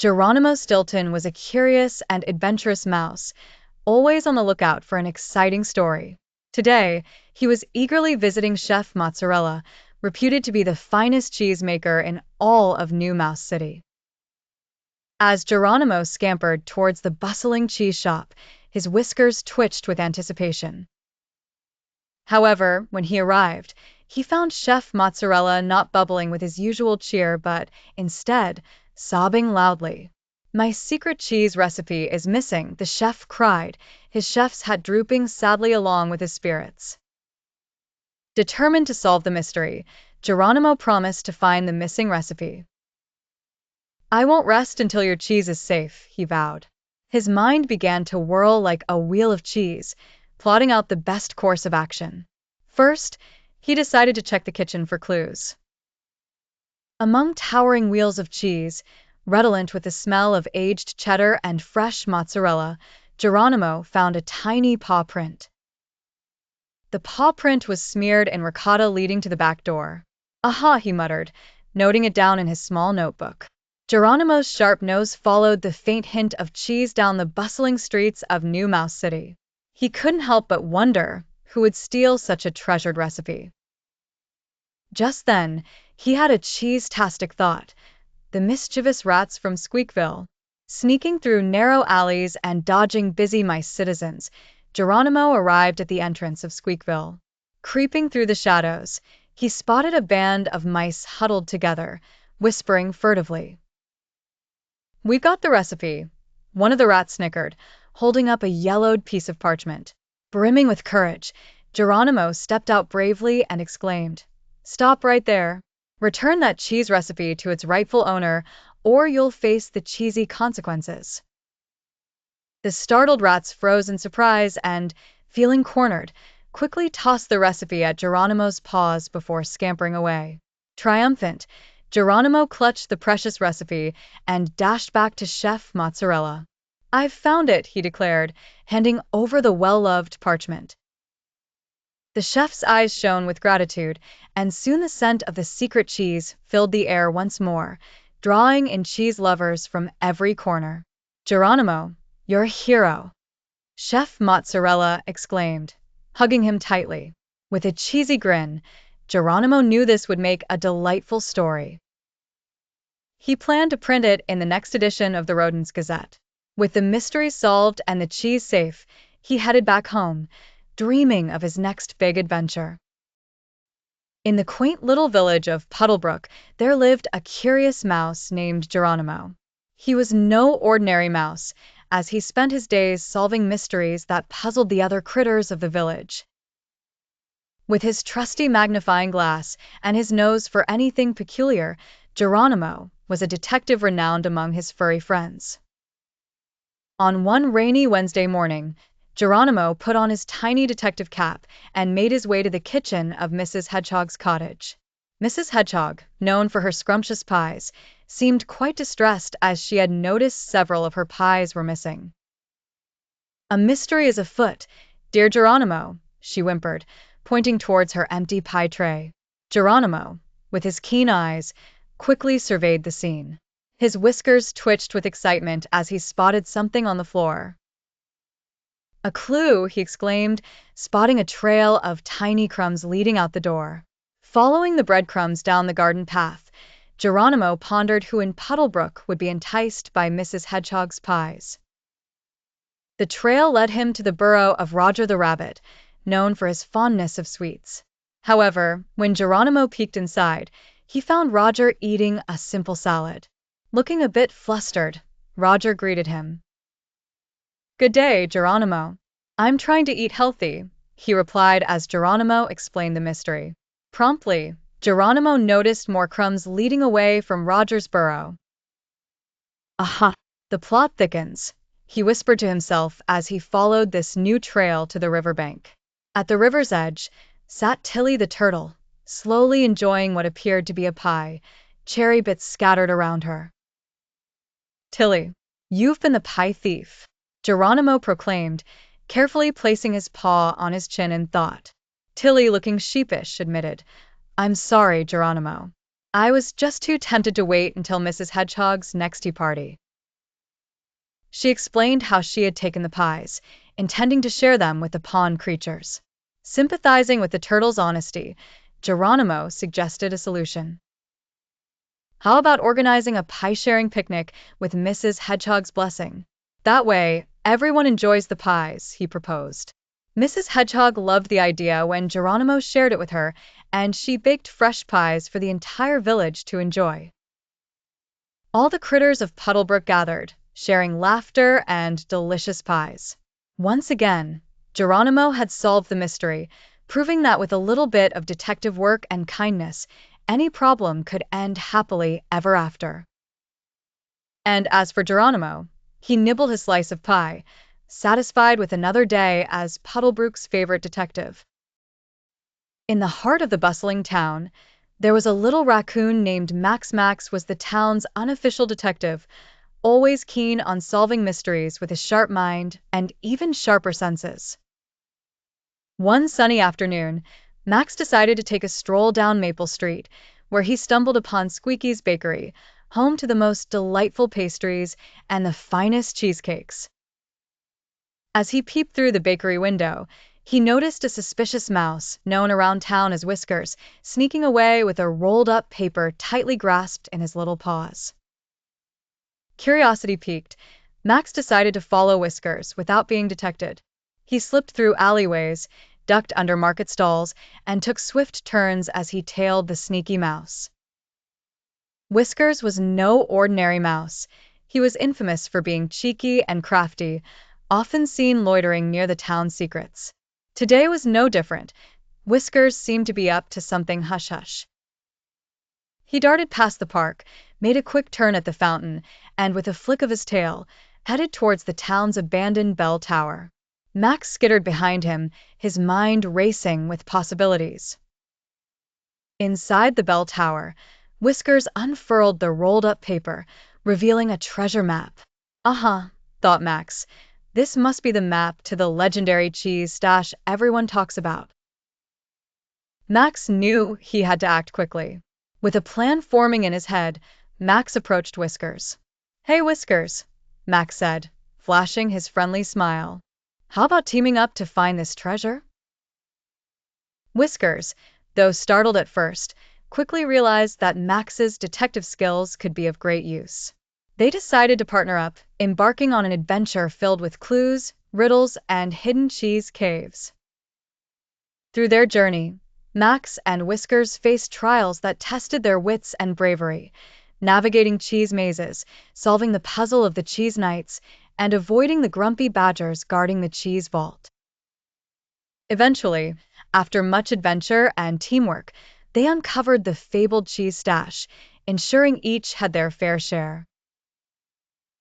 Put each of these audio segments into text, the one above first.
Geronimo Stilton was a curious and adventurous mouse, always on the lookout for an exciting story. Today, he was eagerly visiting Chef Mozzarella, reputed to be the finest cheesemaker in all of New Mouse City. As Geronimo scampered towards the bustling cheese shop, his whiskers twitched with anticipation. However, when he arrived, he found Chef Mozzarella not bubbling with his usual cheer but, instead, sobbing loudly. "My secret cheese recipe is missing," the chef cried, his chef's hat drooping sadly along with his spirits. Determined to solve the mystery, Geronimo promised to find the missing recipe. "I won't rest until your cheese is safe," he vowed. His mind began to whirl like a wheel of cheese, plotting out the best course of action. First, he decided to check the kitchen for clues. Among towering wheels of cheese, redolent with the smell of aged cheddar and fresh mozzarella, Geronimo found a tiny paw print. The paw print was smeared in ricotta leading to the back door. "Aha," he muttered, noting it down in his small notebook. Geronimo's sharp nose followed the faint hint of cheese down the bustling streets of New Mouse City. He couldn't help but wonder who would steal such a treasured recipe. Just then, he had a cheese-tastic thought: the mischievous rats from Squeakville. Sneaking through narrow alleys and dodging busy mice citizens, Geronimo arrived at the entrance of Squeakville. Creeping through the shadows, he spotted a band of mice huddled together, whispering furtively. "We've got the recipe," one of the rats snickered, holding up a yellowed piece of parchment. Brimming with courage, Geronimo stepped out bravely and exclaimed, "Stop right there. Return that cheese recipe to its rightful owner, or you'll face the cheesy consequences." The startled rats froze in surprise and, feeling cornered, quickly tossed the recipe at Geronimo's paws before scampering away. Triumphant, Geronimo clutched the precious recipe and dashed back to Chef Mozzarella. "I've found it," he declared, handing over the well-loved parchment. The chef's eyes shone with gratitude, and soon the scent of the secret cheese filled the air once more, drawing in cheese lovers from every corner. "Geronimo, you're a hero," Chef Mozzarella exclaimed, hugging him tightly. With a cheesy grin, Geronimo knew this would make a delightful story. He planned to print it in the next edition of the Rodents Gazette. With the mystery solved and the cheese safe, he headed back home, dreaming of his next big adventure. In the quaint little village of Puddlebrook, there lived a curious mouse named Geronimo. He was no ordinary mouse, as he spent his days solving mysteries that puzzled the other critters of the village. With his trusty magnifying glass and his nose for anything peculiar, Geronimo was a detective renowned among his furry friends. On one rainy Wednesday morning, Geronimo put on his tiny detective cap and made his way to the kitchen of Mrs. Hedgehog's cottage. Mrs. Hedgehog, known for her scrumptious pies, seemed quite distressed as she had noticed several of her pies were missing. "A mystery is afoot, dear Geronimo," she whimpered, pointing towards her empty pie tray. Geronimo, with his keen eyes, quickly surveyed the scene. His whiskers twitched with excitement as he spotted something on the floor. "A clue!" he exclaimed, spotting a trail of tiny crumbs leading out the door. Following the breadcrumbs down the garden path, Geronimo pondered who in Puddlebrook would be enticed by Mrs. Hedgehog's pies. The trail led him to the burrow of Roger the Rabbit, known for his fondness of sweets. However, when Geronimo peeked inside, he found Roger eating a simple salad. Looking a bit flustered, Roger greeted him. "Good day, Geronimo. I'm trying to eat healthy," he replied as Geronimo explained the mystery. Promptly, Geronimo noticed more crumbs leading away from Roger's burrow. "Aha! The plot thickens," he whispered to himself as he followed this new trail to the riverbank. At the river's edge sat Tilly the turtle, slowly enjoying what appeared to be a pie, cherry bits scattered around her. "Tilly, you've been the pie thief," Geronimo proclaimed, carefully placing his paw on his chin in thought. Tilly, looking sheepish, admitted, "I'm sorry, Geronimo. I was just too tempted to wait until Mrs. Hedgehog's next tea party." She explained how she had taken the pies, intending to share them with the pond creatures. Sympathizing with the turtle's honesty, Geronimo suggested a solution. How about organizing a pie-sharing picnic with Mrs. Hedgehog's blessing? That way, everyone enjoys the pies, he proposed. Mrs. Hedgehog loved the idea when Geronimo shared it with her, and she baked fresh pies for the entire village to enjoy. All the critters of Puddlebrook gathered, sharing laughter and delicious pies. Once again, Geronimo had solved the mystery, proving that with a little bit of detective work and kindness, any problem could end happily ever after. And as for Geronimo, he nibbled his slice of pie, satisfied with another day as Puddlebrook's favorite detective. In the heart of the bustling town, there was a little raccoon named Max. Max was the town's unofficial detective, always keen on solving mysteries with a sharp mind and even sharper senses. One sunny afternoon, Max decided to take a stroll down Maple Street, where he stumbled upon Squeaky's Bakery, home to the most delightful pastries and the finest cheesecakes. As he peeped through the bakery window, he noticed a suspicious mouse, known around town as Whiskers, sneaking away with a rolled-up paper tightly grasped in his little paws. Curiosity piqued, Max decided to follow Whiskers without being detected. He slipped through alleyways, ducked under market stalls, and took swift turns as he tailed the sneaky mouse. Whiskers was no ordinary mouse. He was infamous for being cheeky and crafty, often seen loitering near the town's secrets. Today was no different. Whiskers seemed to be up to something hush-hush. He darted past the park, made a quick turn at the fountain, and with a flick of his tail, headed towards the town's abandoned bell tower. Max skittered behind him, his mind racing with possibilities. Inside the bell tower, Whiskers unfurled the rolled-up paper, revealing a treasure map. Thought Max. This must be the map to the legendary cheese stash everyone talks about. Max knew he had to act quickly. With a plan forming in his head, Max approached Whiskers. "Hey, Whiskers," Max said, flashing his friendly smile. "How about teaming up to find this treasure?" Whiskers, though startled at first, quickly realized that Max's detective skills could be of great use. They decided to partner up, embarking on an adventure filled with clues, riddles, and hidden cheese caves. Through their journey, Max and Whiskers faced trials that tested their wits and bravery, navigating cheese mazes, solving the puzzle of the cheese knights, and avoiding the grumpy badgers guarding the cheese vault. Eventually, after much adventure and teamwork, they uncovered the fabled cheese stash, ensuring each had their fair share.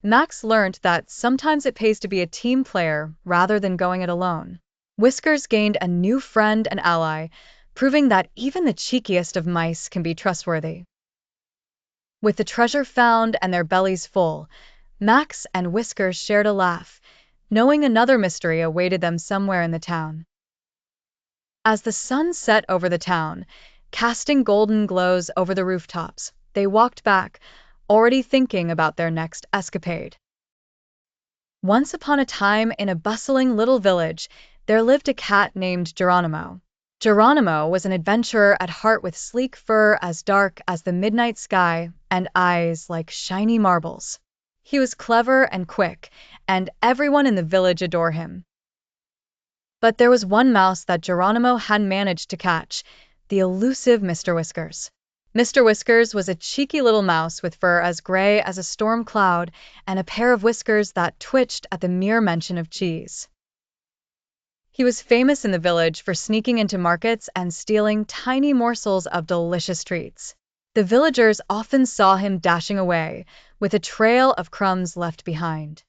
Max learned that sometimes it pays to be a team player rather than going it alone. Whiskers gained a new friend and ally, proving that even the cheekiest of mice can be trustworthy. With the treasure found and their bellies full, Max and Whiskers shared a laugh, knowing another mystery awaited them somewhere in the town. As the sun set over the town, casting golden glows over the rooftops, they walked back, already thinking about their next escapade. Once upon a time, in a bustling little village, there lived a cat named Geronimo. Geronimo was an adventurer at heart with sleek fur as dark as the midnight sky and eyes like shiny marbles. He was clever and quick, and everyone in the village adored him. But there was one mouse that Geronimo hadn't managed to catch, the elusive Mr. Whiskers. Mr. Whiskers was a cheeky little mouse with fur as gray as a storm cloud and a pair of whiskers that twitched at the mere mention of cheese. He was famous in the village for sneaking into markets and stealing tiny morsels of delicious treats. The villagers often saw him dashing away, with a trail of crumbs left behind.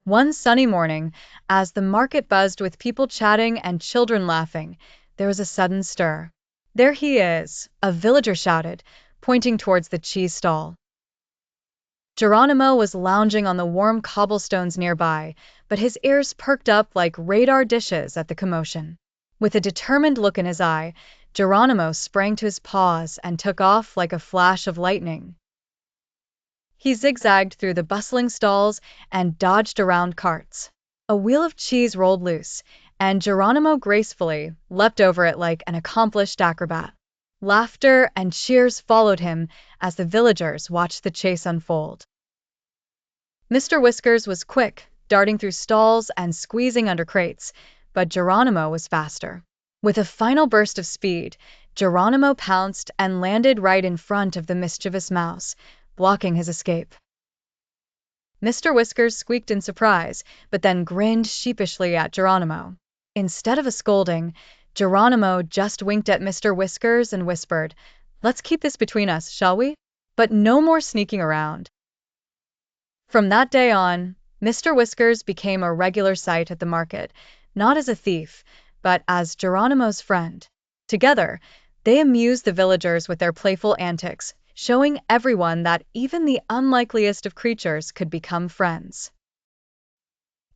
One sunny morning, as the market buzzed with people chatting and children laughing, there was a sudden stir. "There he is," a villager shouted, pointing towards the cheese stall. Geronimo was lounging on the warm cobblestones nearby, but his ears perked up like radar dishes at the commotion. With a determined look in his eye, Geronimo sprang to his paws and took off like a flash of lightning. He zigzagged through the bustling stalls and dodged around carts. A wheel of cheese rolled loose, and Geronimo gracefully leapt over it like an accomplished acrobat. Laughter and cheers followed him as the villagers watched the chase unfold. Mr. Whiskers was quick, darting through stalls and squeezing under crates, but Geronimo was faster. With a final burst of speed, Geronimo pounced and landed right in front of the mischievous mouse, blocking his escape. Mr. Whiskers squeaked in surprise, but then grinned sheepishly at Geronimo. Instead of a scolding, Geronimo just winked at Mr. Whiskers and whispered, "Let's keep this between us, shall we? But no more sneaking around." From that day on, Mr. Whiskers became a regular sight at the market, not as a thief, but as Geronimo's friend. Together, they amused the villagers with their playful antics, showing everyone that even the unlikeliest of creatures could become friends.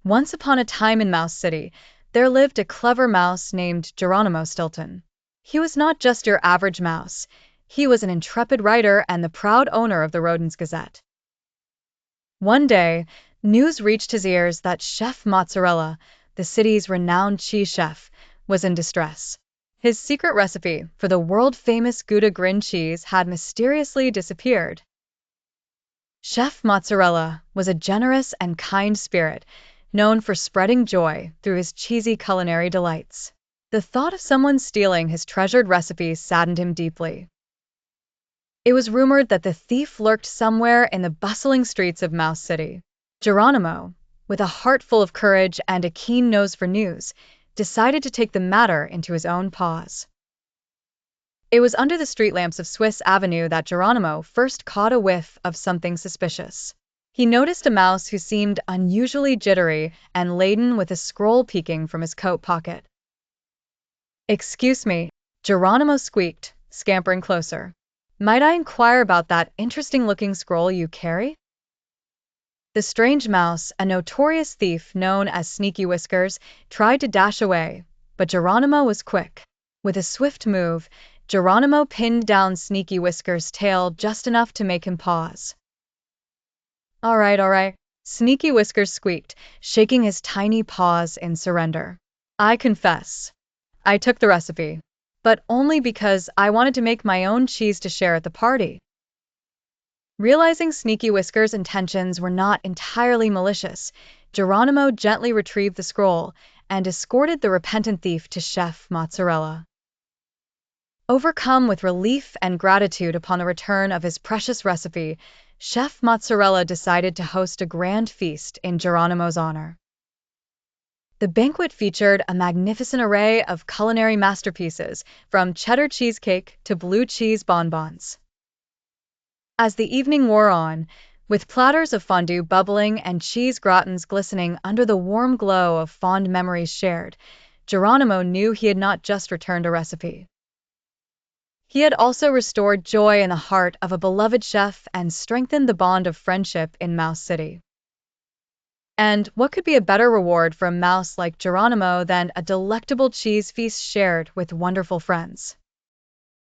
Once upon a time in Mouse City, there lived a clever mouse named Geronimo Stilton. He was not just your average mouse. He was an intrepid writer and the proud owner of the Rodents Gazette. One day, news reached his ears that Chef Mozzarella, the city's renowned cheese chef, was in distress. His secret recipe for the world-famous Gouda Grin cheese had mysteriously disappeared. Chef Mozzarella was a generous and kind spirit, known for spreading joy through his cheesy culinary delights. The thought of someone stealing his treasured recipes saddened him deeply. It was rumored that the thief lurked somewhere in the bustling streets of Mouse City. Geronimo, with a heart full of courage and a keen nose for news, decided to take the matter into his own paws. It was under the street lamps of Swiss Avenue that Geronimo first caught a whiff of something suspicious. He noticed a mouse who seemed unusually jittery and laden with a scroll peeking from his coat pocket. "Excuse me," Geronimo squeaked, scampering closer. "Might I inquire about that interesting-looking scroll you carry?" The strange mouse, a notorious thief known as Sneaky Whiskers, tried to dash away, but Geronimo was quick. With a swift move, Geronimo pinned down Sneaky Whiskers' tail just enough to make him pause. All right, Sneaky Whiskers squeaked, shaking his tiny paws in surrender. "I confess. I took the recipe, but only because I wanted to make my own cheese to share at the party." Realizing Sneaky Whiskers' intentions were not entirely malicious, Geronimo gently retrieved the scroll and escorted the repentant thief to Chef Mozzarella. Overcome with relief and gratitude upon the return of his precious recipe, Chef Mozzarella decided to host a grand feast in Geronimo's honor. The banquet featured a magnificent array of culinary masterpieces, from cheddar cheesecake to blue cheese bonbons. As the evening wore on, with platters of fondue bubbling and cheese gratins glistening under the warm glow of fond memories shared, Geronimo knew he had not just returned a recipe. He had also restored joy in the heart of a beloved chef and strengthened the bond of friendship in Mouse City. And what could be a better reward for a mouse like Geronimo than a delectable cheese feast shared with wonderful friends?